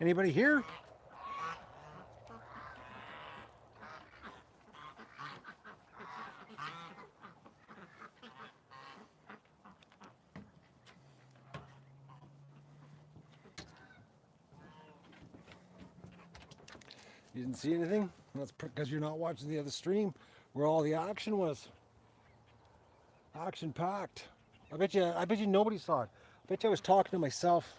Anybody here? You didn't see anything? That's because you're not watching the other stream where all the action was. Action packed. I bet you nobody saw it. I bet you I was talking to myself.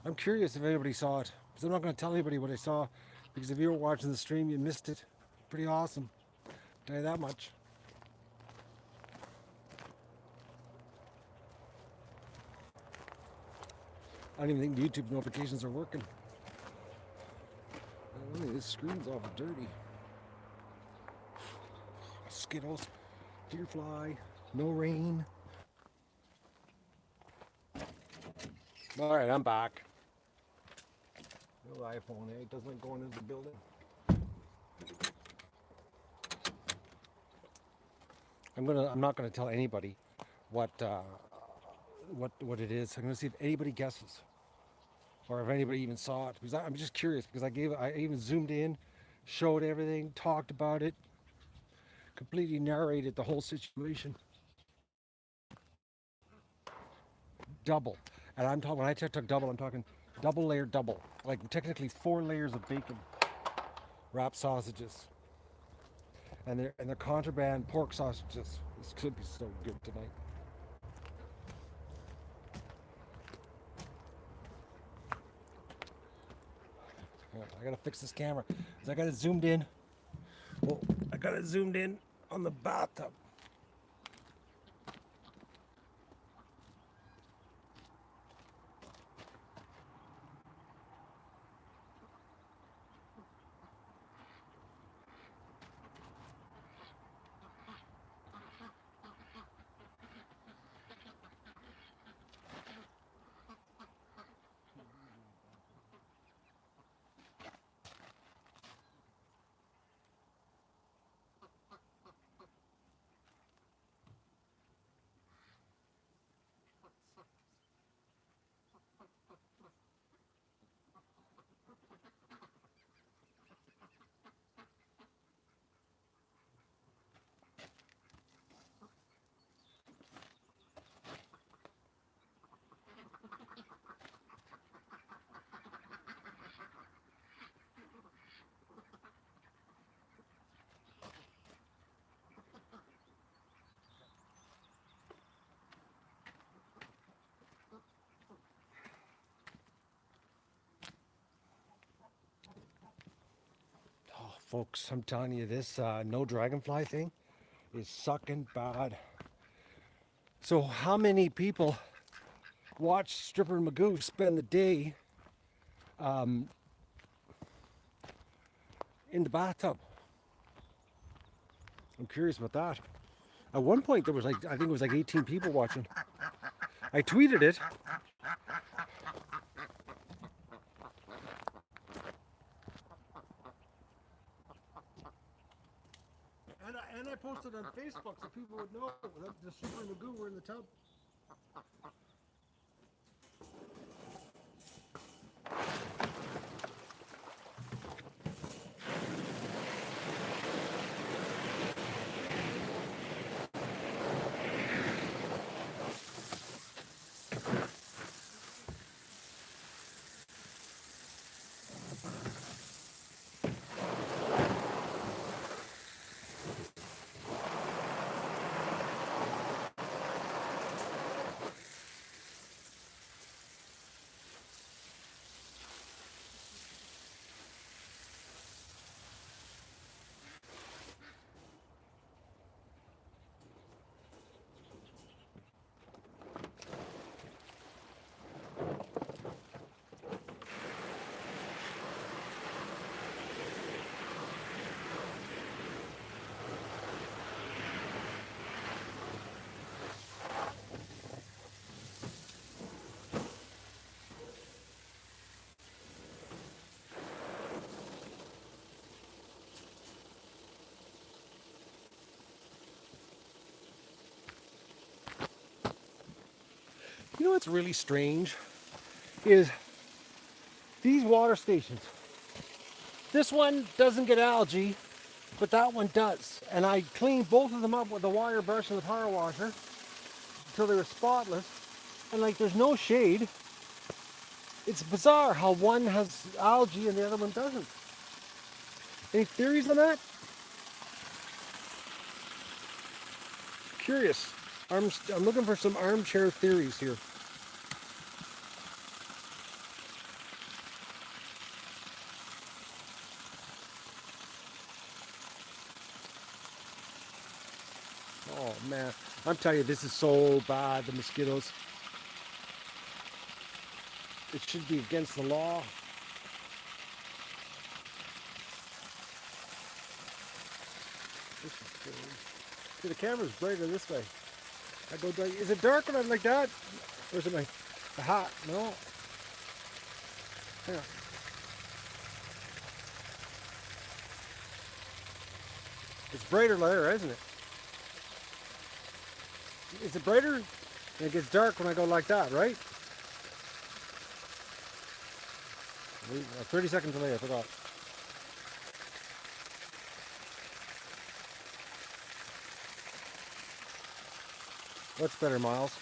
I'm curious if anybody saw it. Because I'm not going to tell anybody what I saw. Because if you were watching the stream, you missed it. Pretty awesome. Tell you that much. I don't even think YouTube notifications are working. This screen's awful dirty. Skittles, deer fly, no rain. All right, I'm back. No iPhone 8 doesn't like going into the building. I'm not gonna tell anybody what what it is. I'm gonna see if anybody guesses, or if anybody even saw it. Because I'm just curious. Because I even zoomed in, showed everything, talked about it, completely narrated the whole situation. Double, and I'm talking when I talk double, I'm talking double layer double, like technically 4 layers of bacon, wrapped sausages, and they're contraband pork sausages. This could be so good tonight. I gotta fix this camera because I got it zoomed in. Well, I got it zoomed in on the bathtub. Oh, folks, I'm telling you, this no dragonfly thing is sucking bad. So, how many people watch Stripper Magoo spend the day in the bathtub? I'm curious about that. At one point, there was like, I think it was like 18 people watching. I tweeted it. And I posted on Facebook so people would know that the Stripper Magoo were in the tub. You know what's really strange is These water stations. This one doesn't get algae, but that one does. And I cleaned both of them up with the wire brush and the power washer until they were spotless. And like there's no shade. It's bizarre how one has algae and the other one doesn't. Any theories on that? Curious. I'm looking for some armchair theories here. Oh man, I'm telling you, this is so bad, the mosquitoes. It should be against the law. This is strange. See, the camera's brighter this way. I go, is it dark when I'm like that? Or is it my hat? No. Yeah. It's brighter there, isn't it? Is it brighter? And it gets dark when I go like that, right? Wait, 30 seconds delay, I forgot. What's better, Miles?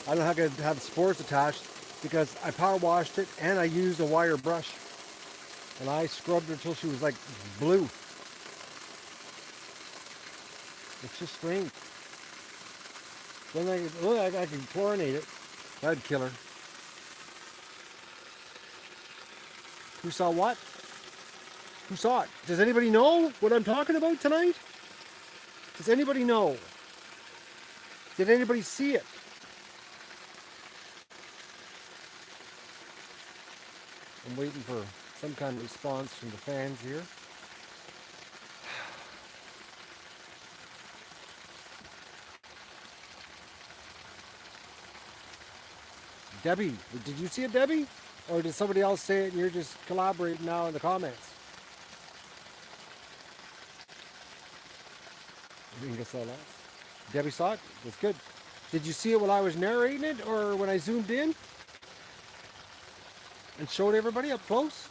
I don't have to have sports attached because I power washed it and I used a wire brush. And I scrubbed her until she was like blue. It's just strange. Then I could chlorinate it. That'd kill her. Who saw what? Who saw it? Does anybody know what I'm talking about tonight? Does anybody know? Did anybody see it? I'm waiting for some kind of response from the fans here. Debbie, did you see it, Debbie? Or did somebody else say it and you're just collaborating now in the comments? You can guess all that. Debbie saw it? That's good. Did you see it while I was narrating it or when I zoomed in and showed everybody up close?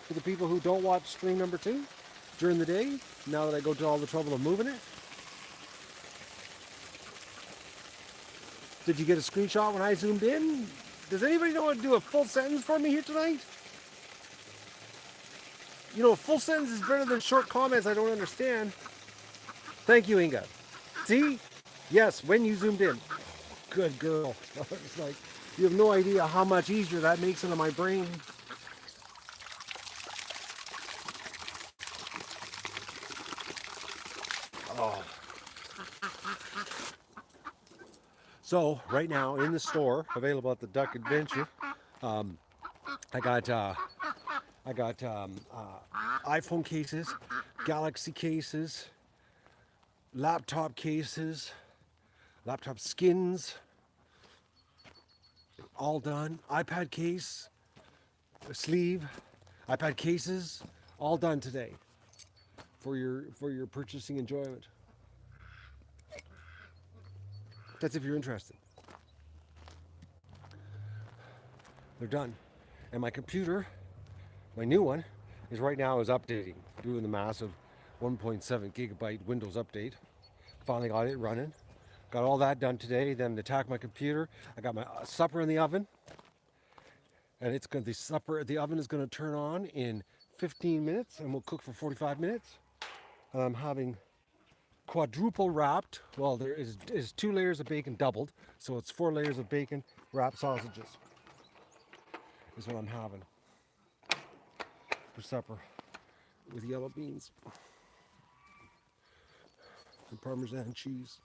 For the people who don't watch stream number 2 during the day, now that I go to all the trouble of moving it. Did you get a screenshot when I zoomed in? Does anybody know how to do a full sentence for me here tonight? You know, a full sentence is better than short comments I don't understand. Thank you, Inga. See? Yes, when you zoomed in. Good girl. It's like, you have no idea how much easier that makes it on my brain. Oh. So right now in the store, available at the Duck Adventure, I got iPhone cases, Galaxy cases, laptop cases, laptop skins, all done. iPad case, a sleeve, iPad cases, all done today for your purchasing enjoyment. That's if you're interested. They're done. And my computer, my new one, is right now updating, doing the massive 1.7 gigabyte Windows update. Finally got it running. Got all that done today. Then attack my computer. I got my supper in the oven. And the oven is going to turn on in 15 minutes and we'll cook for 45 minutes. And I'm having quadruple wrapped, well, there is 2 layers of bacon doubled, so it's 4 layers of bacon wrapped sausages is what I'm having for supper with yellow beans and Parmesan cheese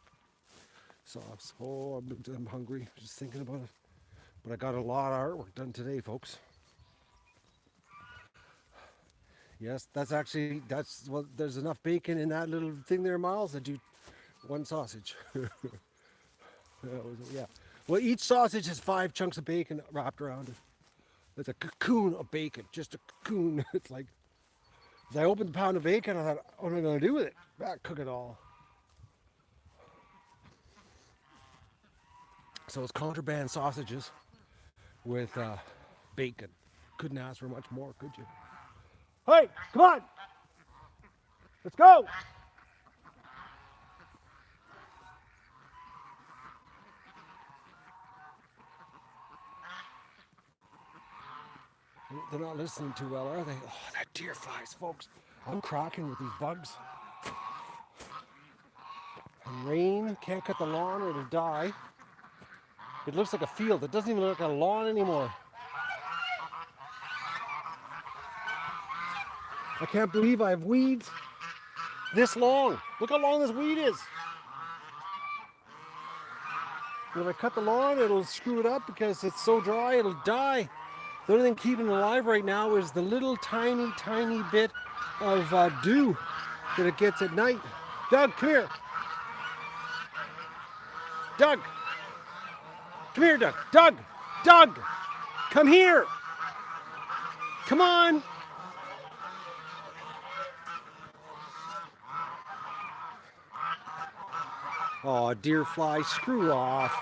sauce. Oh, I'm hungry just thinking about it, but I got a lot of artwork done today, folks. Yes, well, there's enough bacon in that little thing there, Miles, to do 1 sausage. Yeah. Well, each sausage has 5 chunks of bacon wrapped around it. It's a cocoon of bacon, just a cocoon. It's like, as I opened the pound of bacon, I thought, what am I going to do with it? Cook it all. So it's contraband sausages with bacon. Couldn't ask for much more, could you? Hey, come on! Let's go! They're not listening too well, are they? Oh, that deer flies, folks. I'm cracking with these bugs. And rain, can't cut the lawn or it'll die. It looks like a field. It doesn't even look like a lawn anymore. I can't believe I have weeds this long. Look how long this weed is. If I cut the lawn, it'll screw it up because it's so dry, it'll die. The only thing keeping it alive right now is the little tiny, tiny bit of dew that it gets at night. Doug, come here. Doug. Come here, Doug. Doug. Doug. Come here. Come on. Oh, deer fly, screw off.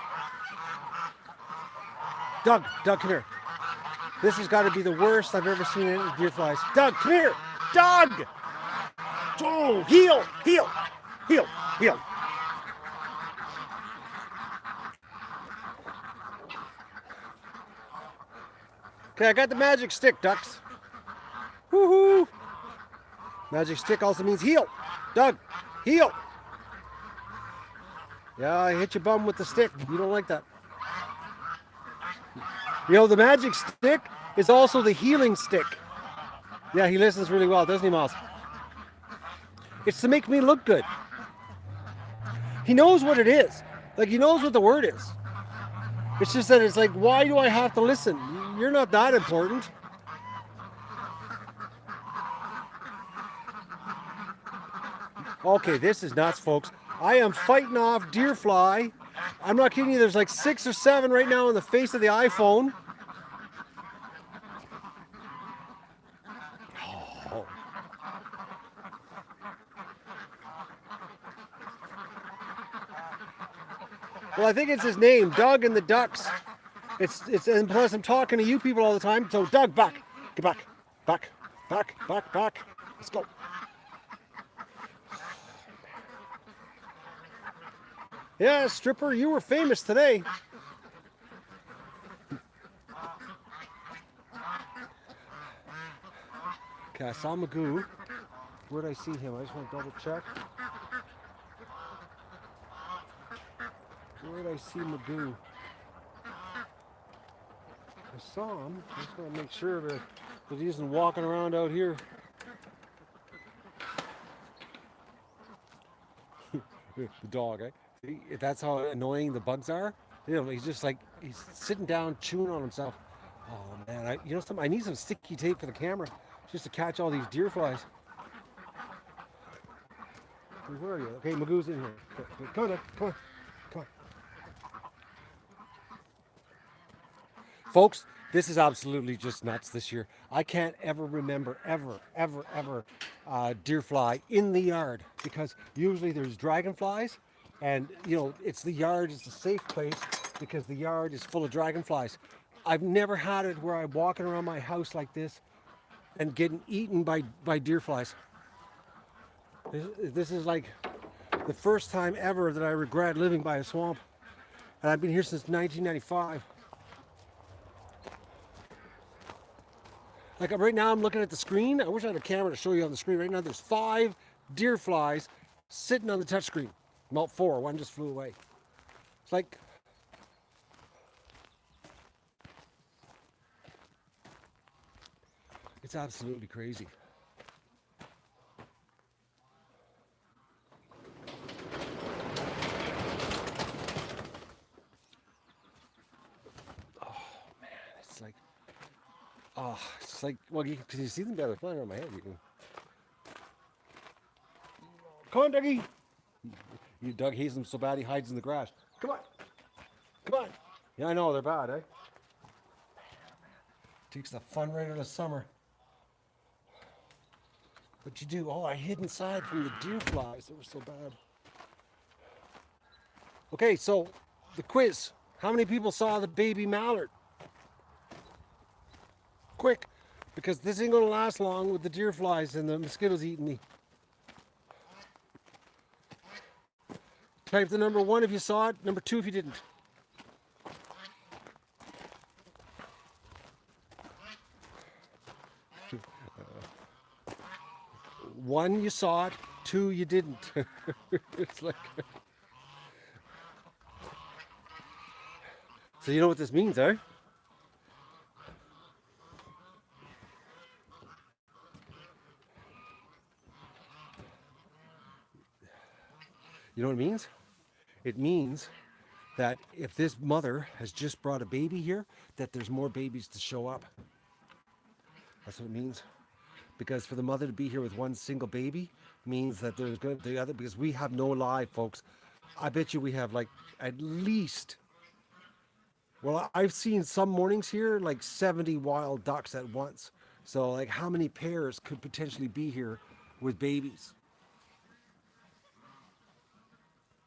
Doug, Doug, come here. This has got to be the worst I've ever seen any deer flies. Doug, come here. Doug! Oh, heel, heel, heel, heel. Okay, I got the magic stick, ducks. Woohoo! Magic stick also means heel. Doug, heel. Yeah, I hit your bum with the stick. You don't like that. You know, the magic stick is also the healing stick. Yeah, he listens really well, doesn't he, Miles? It's to make me look good. He knows what it is. Like, he knows what the word is. It's just that it's like, why do I have to listen? You're not that important. Okay, this is nuts, folks. I am fighting off deer fly. I'm not kidding you, there's like 6 or 7 right now on the face of the iPhone. Oh. Well, I think it's his name, Doug and the Ducks. And plus I'm talking to you people all the time, so Doug, back. Get back. Back. Back. Back. Back. Let's go. Yeah, stripper, you were famous today. Okay, I saw Magoo. Where did I see him? I just want to double check. Where did I see Magoo? I saw him. I just want to make sure that he isn't walking around out here. The dog, eh? That's how annoying the bugs are. You know, he's just like, he's sitting down chewing on himself. Oh man, you know something? I need some sticky tape for the camera just to catch all these deer flies. Where are you? Okay, Magoo's in here. Come on, come on, come on. Folks, this is absolutely just nuts this year. I can't ever remember ever deer fly in the yard because usually there's dragonflies. And, you know, it's the yard is a safe place because the yard is full of dragonflies. I've never had it where I'm walking around my house like this and getting eaten by deer flies. This is like the first time ever that I regret living by a swamp. And I've been here since 1995. Like right now I'm looking at the screen. I wish I had a camera to show you on the screen. Right now there's 5 deer flies sitting on the touch screen. Not 4, one just flew away. It's like, it's absolutely crazy. Oh man, it's like, well, can you see them better? They're flying around my head. You can. Come on, Dougie. Doug hates them so bad he hides in the grass. Come on. Come on. Yeah, I know, they're bad, eh? Takes the fun right out of summer. What'd you do? Oh, I hid inside from the deer flies. They were so bad. Okay, so the quiz. How many people saw the baby mallard? Quick, because this ain't gonna last long with the deer flies and the mosquitoes eating me. Type the number 1 if you saw it, number 2 if you didn't. One, you saw it. 2, you didn't. It's like, so you know what this means, eh? You know what it means? It means that if this mother has just brought a baby here, that there's more babies to show up. That's what it means. Because for the mother to be here with one single baby means that there's going to be other, because we have no live, folks. I bet you we have like at least, well, I've seen some mornings here like 70 wild ducks at once. So like how many pairs could potentially be here with babies?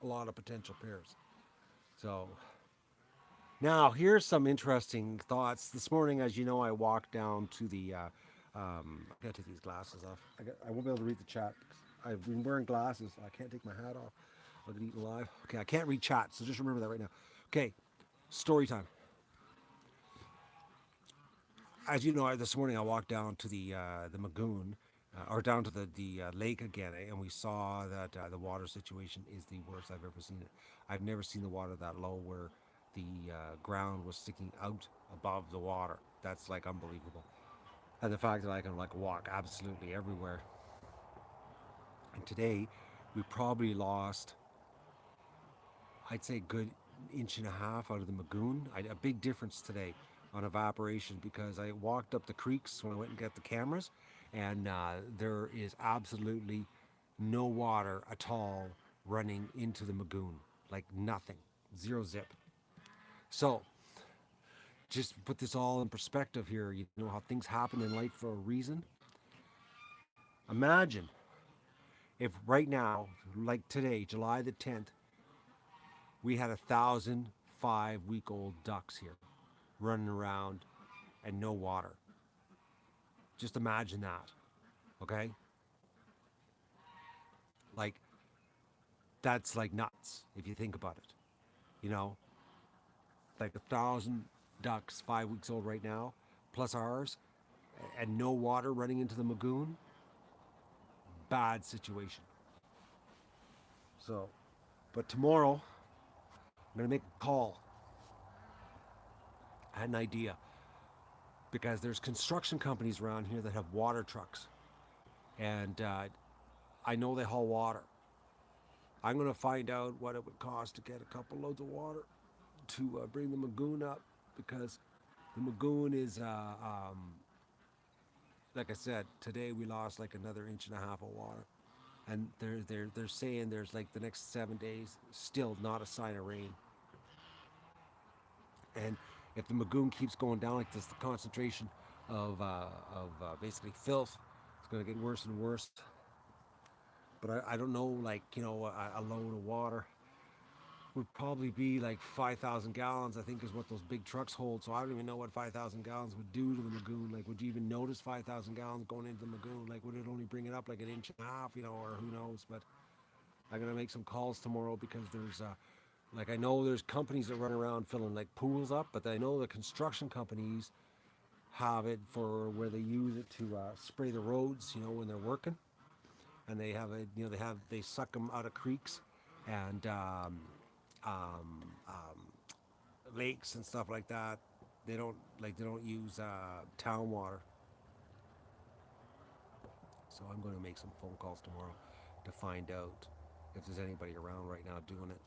A lot of potential pairs. So now here's some interesting thoughts. This morning, as you know, I walked down to the, I gotta take these glasses off. I won't be able to read the chat. I've been wearing glasses. I can't take my hat off. I'll get eaten alive. Okay, I can't read chat, so just remember that right now. Okay, story time. As you know, this morning I walked down to the Lagoon, or down to the lake again, and we saw that the water situation is the worst I've ever seen it. I've never seen the water that low where the ground was sticking out above the water. That's like unbelievable. And the fact that I can like walk absolutely everywhere. And today, we probably lost, I'd say, a good inch and a half out of the Lagoon. A big difference today on evaporation because I walked up the creeks when I went and got the cameras, and there is absolutely no water at all running into the Lagoon. Like nothing, zero zip. So, just to put this all in perspective here, you know how things happen in life for a reason. Imagine if right now, like today, July the 10th, we had 1,005-week-old ducks here running around and no water. Just imagine that, okay? Like, that's like nuts if you think about it. You know, like 1,000 ducks, 5 weeks old right now, plus ours, and no water running into the Lagoon. Bad situation. So, but tomorrow, I'm going to make a call. I had an idea because there's construction companies around here that have water trucks. And I know they haul water. I'm going to find out what it would cost to get a couple loads of water to bring the Lagoon up because the Lagoon is, like I said, today we lost like another inch and a half of water. And they're saying there's like the next 7 days still not a sign of rain. And if the Lagoon keeps going down like this, the concentration of basically filth is going to get worse and worse. But I don't know, like, you know, a load of water would probably be like 5,000 gallons, I think is what those big trucks hold. So I don't even know what 5,000 gallons would do to the Lagoon. Like, would you even notice 5,000 gallons going into the Lagoon? Like, would it only bring it up like an inch and a half, you know, or who knows? But I'm going to make some calls tomorrow because there's, like, I know there's companies that run around filling like pools up, but I know the construction companies have it for where they use it to spray the roads, you know, when they're working. And they have it, you know, they suck them out of creeks and um, um, lakes and stuff like that. They don't use town water. So I'm going to make some phone calls tomorrow to find out if there's anybody around right now doing it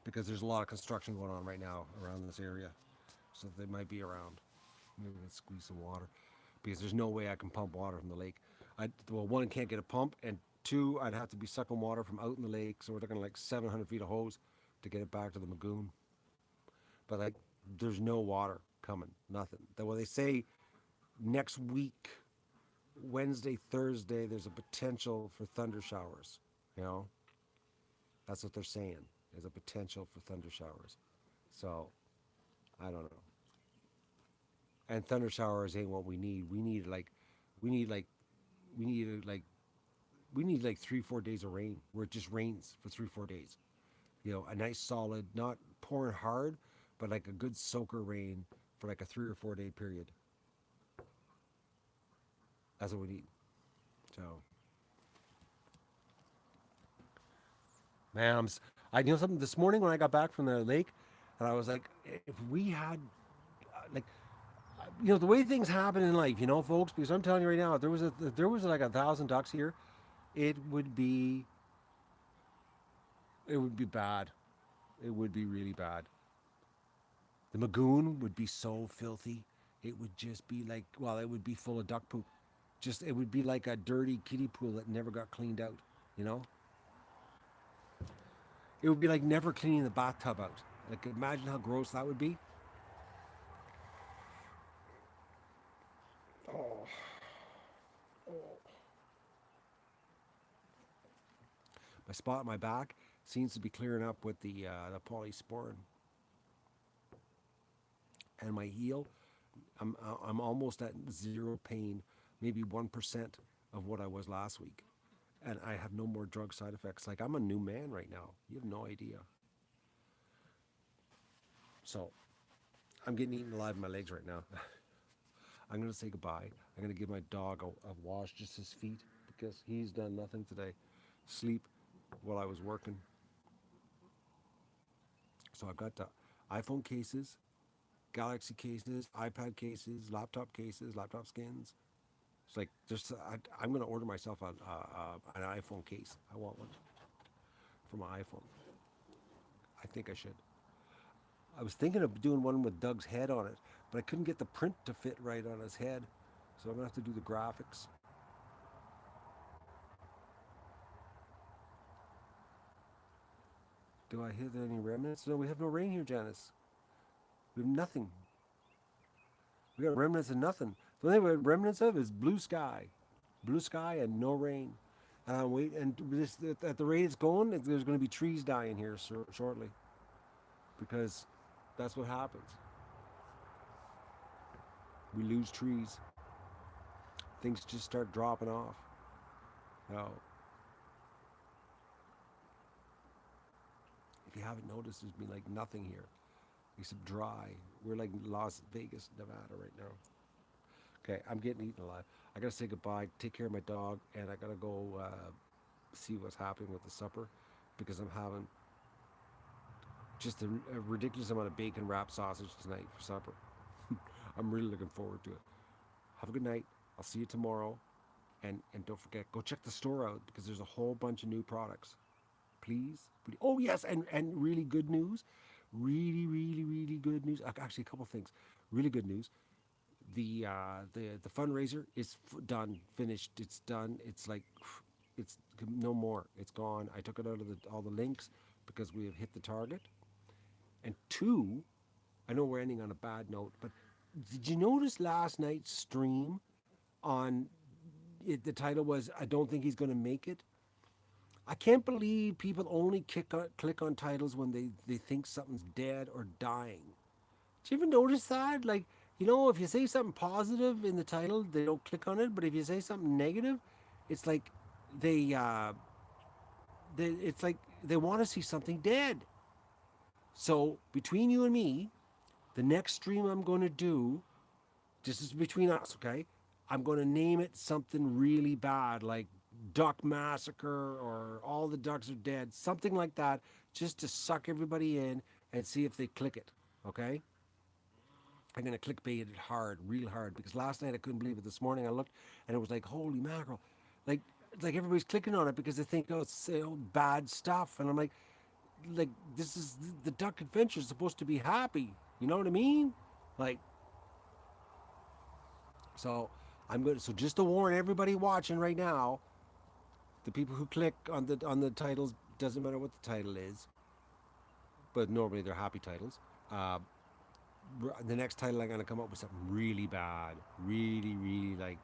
because there's a lot of construction going on right now around this area. So they might be around. Maybe we can squeeze some water because there's no way I can pump water from the lake. Well, one, can't get a pump, and two, I'd have to be sucking water from out in the lake. So we're looking like 700 feet of hose to get it back to the Lagoon. But like, there's no water coming, nothing. Well, they say next week, Wednesday, Thursday, there's a potential for thunder showers. You know, that's what they're saying. as a potential for thunder showers. So I don't know. And thunder showers ain't what we need. We need like, we need like, we need like 3 4 days of rain where it just rains for 3 4 days. A nice solid, not pouring hard, but like a good soaker rain for like a 3 or 4 day period. That's what we need. So, man, I know something this morning when I got back from the lake, and I was like, if we had, like, the way things happen in life, folks. Because I'm telling you right now, if there was like 1,000 ducks here, it would be, it would be bad. It would be really bad. The lagoon would be so filthy. It would just be like, well, it would be full of duck poop. Just, it would be like a dirty kiddie pool that never got cleaned out. You know, it would be like never cleaning the bathtub out. Like, imagine how gross that would be. Oh, my spot on my back seems to be clearing up with the polysporin, and my heel, I'm almost at zero pain, maybe 1% of what I was last week, and I have no more drug side effects. Like, I'm a new man right now. You have no idea. So I'm getting eaten alive in my legs right now. I'm gonna say goodbye. I'm gonna give my dog a wash, just his feet, because he's done nothing today. Sleep while I was working. So I've got the iPhone cases, Galaxy cases, iPad cases, laptop skins. It's like just I'm gonna order myself an iPhone case. I want one for my iPhone. I think I should. I was thinking of doing one with Doug's head on it, but I couldn't get the print to fit right on his head, so I'm gonna have to do the graphics. Do I hear there any remnants? No, we have no rain here, Janice. We have nothing. We got remnants of nothing. The only thing we have remnants of is blue sky, and no rain. And I'm waiting. And this, at the rate it's going, there's going to be trees dying here shortly, because that's what happens. We lose trees. Things just start dropping off. Now, if you haven't noticed, there's been like nothing here except dry. We're like Las Vegas, Nevada right now. Okay, I'm getting eaten alive. I gotta say goodbye, take care of my dog, and I gotta go see what's happening with the supper, because I'm having just a ridiculous amount of bacon wrapped sausage tonight for supper. I'm really looking forward to it. Have a good night. I'll see you tomorrow, and don't forget, go check the store out, because there's a whole bunch of new products. Please. Oh yes, and really good news. Really good news. Actually, a couple things. Really good news. The fundraiser is done, finished. It's done. It's like, it's no more. It's gone. I took it out of all the links, because we have hit the target. And two, I know we're ending on a bad note, but did you notice last night's stream on it? The title was, "I don't think he's going to make it." I can't believe people only click on titles when they think something's dead or dying. Did you ever notice that? Like, if you say something positive in the title, they don't click on it. But if you say something negative, it's like they, it's like they want to see something dead. So between you and me, the next stream I'm going to do, this is between us, okay? I'm going to name it something really bad, like Duck Massacre, or All the Ducks Are Dead, something like that, just to suck everybody in and see if they click it, okay? I'm going to clickbait it hard, real hard, because last night I couldn't believe it. This morning I looked, and it was like, holy mackerel. Like, like everybody's clicking on it because they think, oh, it's bad stuff. And I'm like, this is the Duck Adventure is supposed to be happy. You know what I mean? Like, so so just to warn everybody watching right now, the people who click on the titles, doesn't matter what the title is, but normally they're happy titles. Uh, the next title I'm gonna come up with something really bad, really like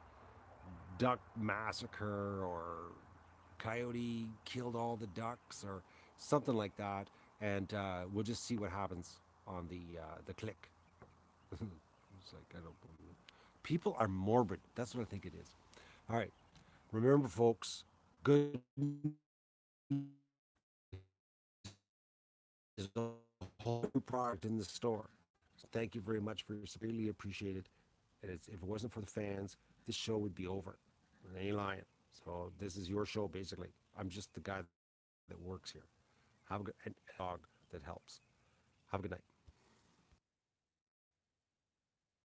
Duck Massacre, or Coyote Killed All the Ducks, or something like that. and we'll just see what happens on the click. It's like I don't. People are morbid. That's what I think it is. All right. Remember, folks. Good is a whole new product in the store. So thank you very much for your severely appreciated. And if it wasn't for the fans, this show would be over. I ain't lying. So this is your show basically. I'm just the guy that works here. Have a good and dog that helps. Have a good night.